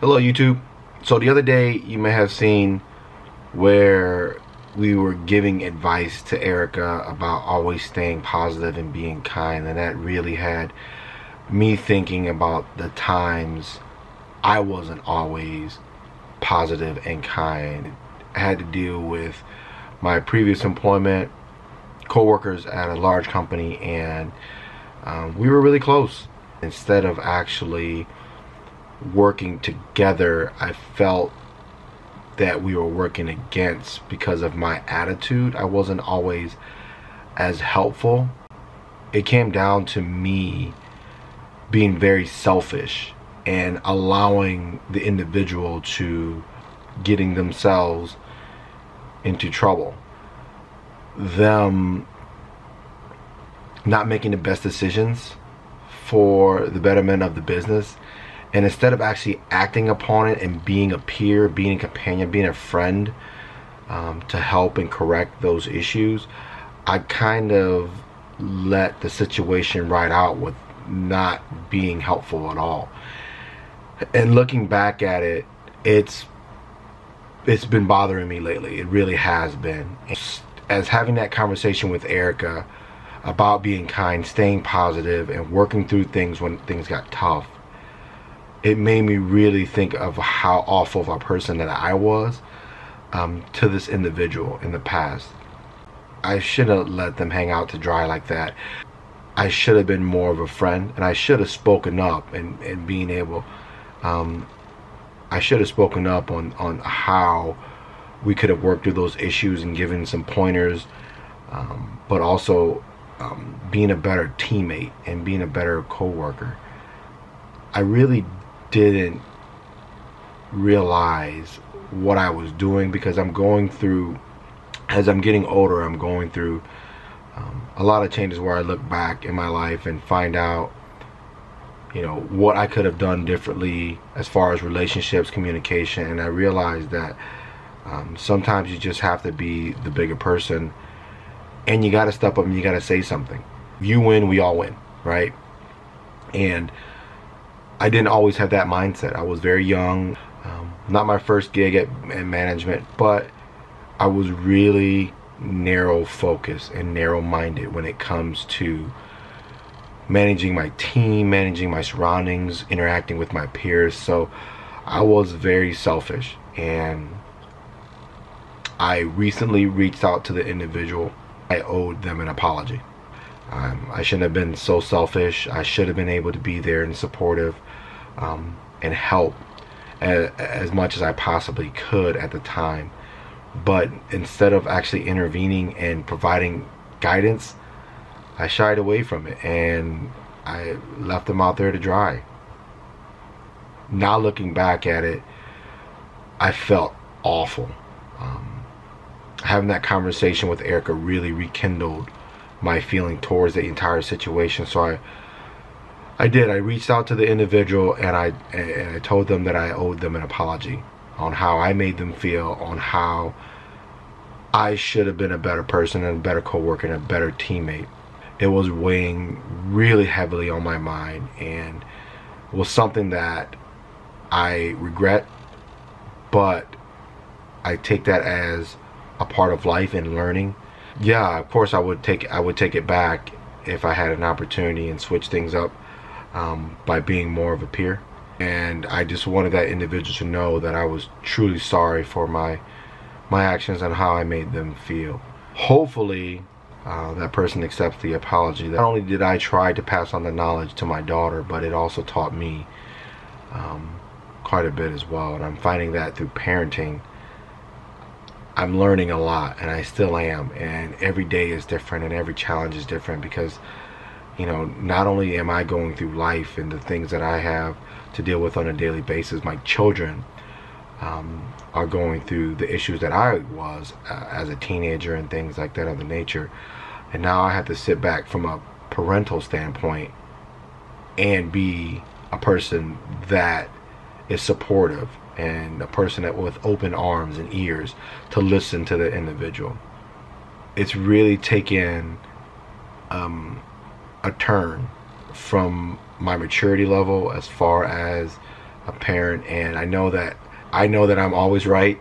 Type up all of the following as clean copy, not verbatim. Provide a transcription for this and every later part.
Hello YouTube. So the other day you may have seen where we were giving advice to Erica about always staying positive and being kind, and that really had me thinking about the times I wasn't always positive and kind. I had to deal with my previous employment, co-workers at a large company, and we were really close. Instead of actually working together, I felt that we were working against because of my attitude. I wasn't always as helpful. It came down to me being very selfish and allowing the individual to getting themselves into trouble. Them not making the best decisions for the betterment of the business, and instead of actually acting upon it and being a peer, being a companion, being a friend, to help and correct those issues, I kind of let the situation ride out with not being helpful at all. And looking back at it, it's been bothering me lately. It really has been. As having that conversation with Erica about being kind, staying positive, and working through things when things got tough, it made me really think of how awful of a person that I was to this individual in the past. I shouldn't have let them hang out to dry like that. I should have been more of a friend, and I should have spoken up and being able, I should have spoken up on how we could have worked through those issues and given some pointers, but also being a better teammate and being a better co-worker. I really didn't realize what I was doing because I'm going through, as I'm getting older, I'm going through a lot of changes where I look back in my life and find out, what I could have done differently as far as relationships, communication, and I realized that sometimes you just have to be the bigger person, and you got to step up and you got to say something. If you win, we all win, right? And I didn't always have that mindset. I was very young, not my first gig at management, but I was really narrow focused and narrow minded when it comes to managing my team, managing my surroundings, interacting with my peers. So I was very selfish, and I recently reached out to the individual. I owed them an apology. I shouldn't have been so selfish. I should have been able to be there and supportive, and help as much as I possibly could at the time. But instead of actually intervening and providing guidance, I shied away from it and I left them out there to dry. Now looking back at it, I felt awful. Having that conversation with Erica really rekindled my feeling towards the entire situation. So I reached out to the individual, and I told them that I owed them an apology on how I made them feel, on how I should have been a better person and a better coworker and a better teammate. It was weighing really heavily on my mind, and it was something that I regret, but I take that as a part of life and learning. Yeah, of course I would take it back if I had an opportunity and switch things up by being more of a peer. And I just wanted that individual to know that I was truly sorry for my actions and how I made them feel. Hopefully that person accepts the apology. Not only did I try to pass on the knowledge to my daughter, but it also taught me quite a bit as well. And I'm finding that through parenting, I'm learning a lot, and I still am. And every day is different, and every challenge is different because, not only am I going through life and the things that I have to deal with on a daily basis, my children are going through the issues that I was as a teenager and things like that of the nature. And now I have to sit back from a parental standpoint and be a person that is supportive and a person that with open arms and ears to listen to the individual. It's really taken a turn from my maturity level as far as a parent, and I know that I'm always right.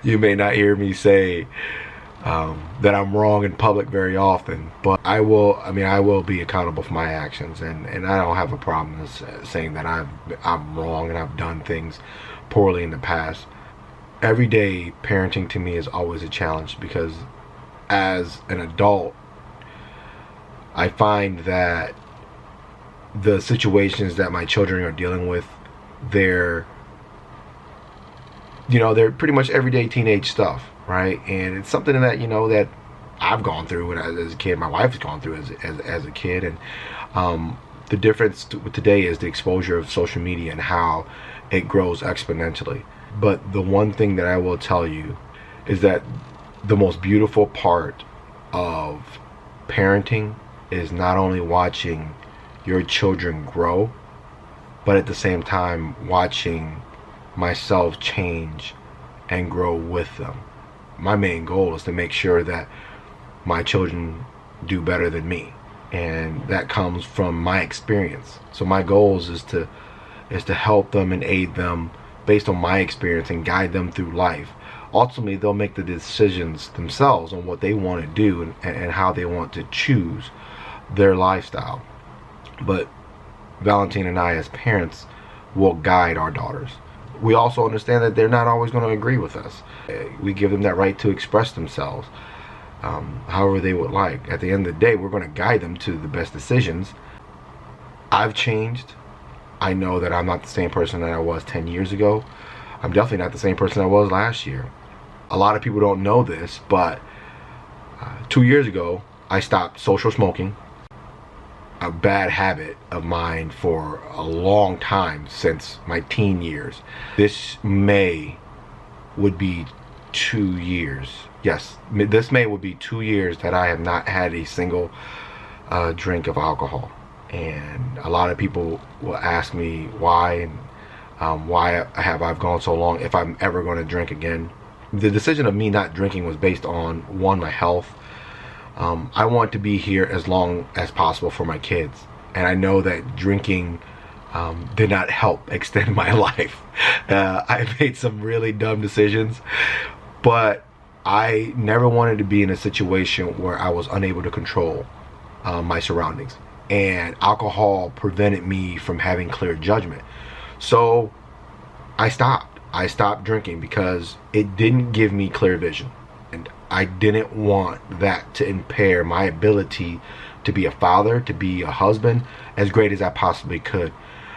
You may not hear me say that I'm wrong in public very often, but I will be accountable for my actions, and I don't have a problem saying that I'm wrong and I've done things poorly in the past. Every day parenting to me is always a challenge, because as an adult I find that the situations that my children are dealing with, they're pretty much everyday teenage stuff, right? And it's something that that I've gone through as a kid, my wife's gone through as a kid, and the difference with today is the exposure of social media and how it grows exponentially. But the one thing that I will tell you is that the most beautiful part of parenting is not only watching your children grow, but at the same time watching myself change and grow with them. My main goal is to make sure that my children do better than me, and that comes from my experience. So my goals is to help them and aid them based on my experience and guide them through life. Ultimately, they'll make the decisions themselves on what they want to do and how they want to choose their lifestyle. But Valentine and I, as parents, will guide our daughters. We also understand that they're not always going to agree with us. We give them that right to express themselves however they would like. At the end of the day, we're going to guide them to the best decisions. I've changed. I know that I'm not the same person that I was 10 years ago. I'm definitely not the same person I was last year. A lot of people don't know this, but 2 years ago, I stopped social smoking. A bad habit of mine for a long time, since my teen years. This May would be 2 years. Yes, this May would be 2 years that I have not had a single drink of alcohol. And a lot of people will ask me why, and why I've gone so long, if I'm ever going to drink again. The decision of me not drinking was based on, one, my health. I want to be here as long as possible for my kids, and I know that drinking did not help extend my life. I made some really dumb decisions, but I never wanted to be in a situation where I was unable to control my surroundings, and alcohol prevented me from having clear judgment. So I stopped drinking because it didn't give me clear vision, and I didn't want that to impair my ability to be a father, to be a husband, as great as I possibly could.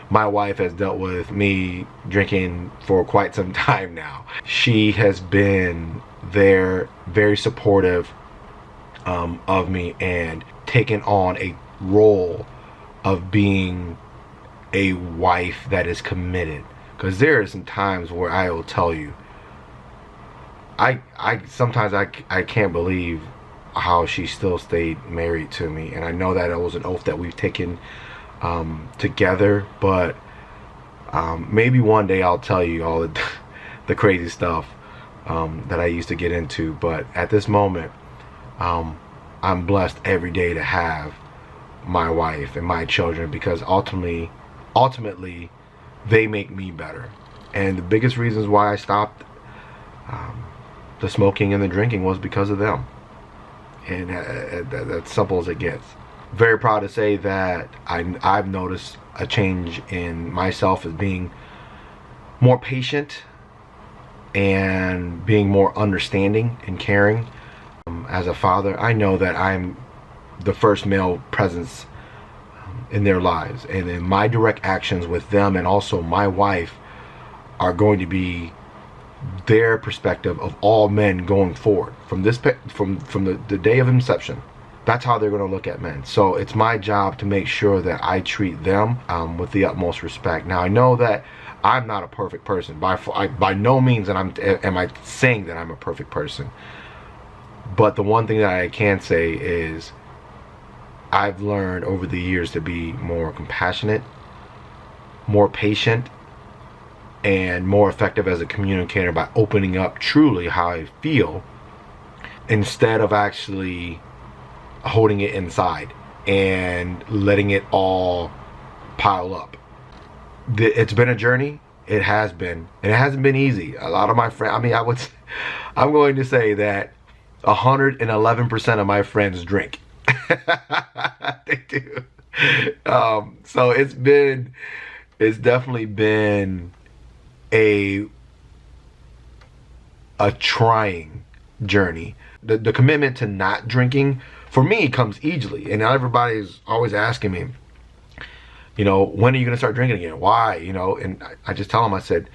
My wife has dealt with me drinking for quite some time now. She has been there, very supportive of me, and taken on a role of being a wife that is committed. Because there are some times where I will tell you, sometimes I can't believe how she still stayed married to me, and I know that it was an oath that we've taken together. But maybe one day I'll tell you all the crazy stuff that I used to get into. But at this moment, I'm blessed every day to have my wife and my children, because ultimately they make me better. And the biggest reasons why I stopped the smoking and the drinking was because of them. And that's simple as it gets. Very proud to say that I've noticed a change in myself as being more patient and being more understanding and caring. As a father, I know that I'm the first male presence in their lives, and then my direct actions with them and also my wife are going to be their perspective of all men going forward from the day of inception. That's how they're going to look at men. So it's my job to make sure that I treat them with the utmost respect. Now, I know that I'm not a perfect person by no means, and am I saying that I'm a perfect person. But the one thing that I can say is I've learned over the years to be more compassionate, more patient, and more effective as a communicator by opening up truly how I feel, instead of actually holding it inside and letting it all pile up. It's been a journey. It has been, and it hasn't been easy. A lot of my friends, I mean, I'm going to say that 111% of my friends drink. They do. So it's definitely been a trying journey. The commitment to not drinking for me comes easily, and everybody's always asking me, you know, when are you going to start drinking again? Why? You know, and I just tell them, I said,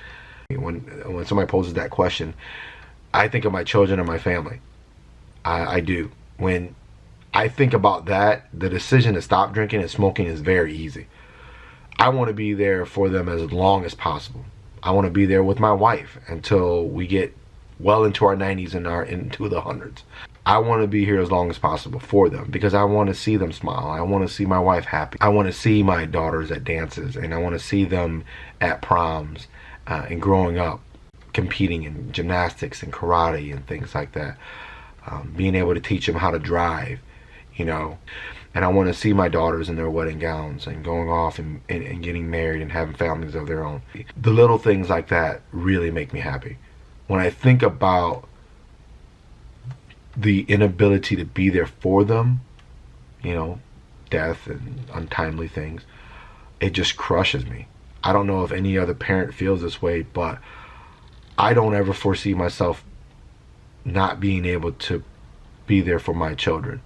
when somebody poses that question, I think of my children and my family. I do. When I think about that, the decision to stop drinking and smoking is very easy. I want to be there for them as long as possible. I want to be there with my wife until we get well into our 90s and into the hundreds. I want to be here as long as possible for them because I want to see them smile. I want to see my wife happy. I want to see my daughters at dances, and I want to see them at proms and growing up competing in gymnastics and karate and things like that. Being able to teach them how to drive, you know. And I want to see my daughters in their wedding gowns and going off and getting married and having families of their own. The little things like that really make me happy. When I think about the inability to be there for them, you know, death and untimely things, it just crushes me. I don't know if any other parent feels this way, but I don't ever foresee myself not being able to be there for my children.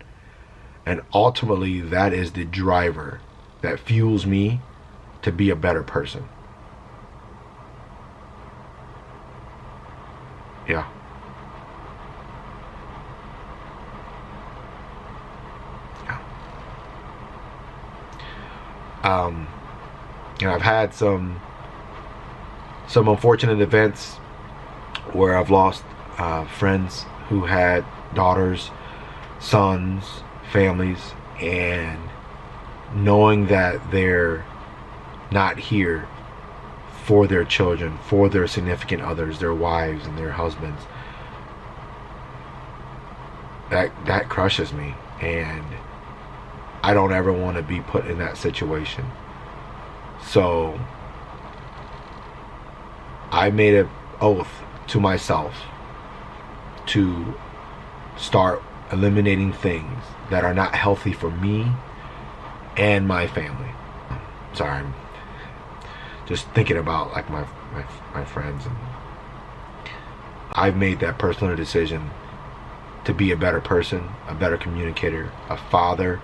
And ultimately, that is the driver that fuels me to be a better person. Yeah. You know, I've had some unfortunate events where I've lost friends who had daughters, sons, families, and knowing that they're not here for their children, for their significant others, their wives and their husbands, that crushes me, and I don't ever want to be put in that situation. So I made an oath to myself to start eliminating things that are not healthy for me and my family. Sorry, I'm just thinking about like my friends, and I've made that personal decision to be a better person, a better communicator, a father,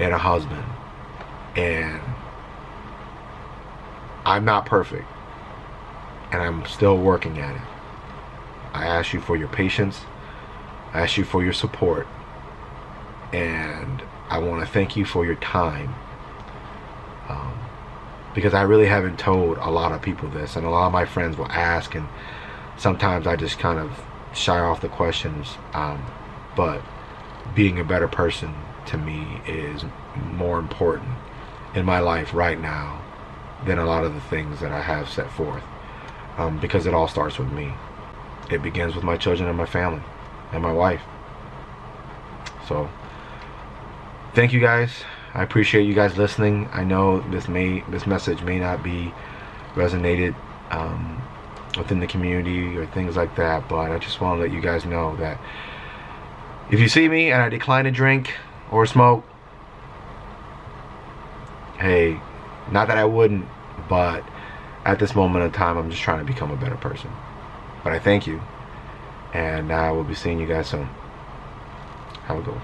and a husband. And I'm not perfect, and I'm still working at it. I ask you for your patience. I ask you for your support, and I want to thank you for your time, because I really haven't told a lot of people this, and a lot of my friends will ask, and sometimes I just kind of shy off the questions, but being a better person to me is more important in my life right now than a lot of the things that I have set forth, because it all starts with me. It begins with my children and my family and my wife. So thank you guys. I appreciate you guys listening. I know this message may not be resonated within the community or things like that, but I just want to let you guys know that if you see me and I decline to drink or smoke, hey, not that I wouldn't, but at this moment in time, I'm just trying to become a better person. But I thank you, and I will be seeing you guys soon. Have a good one.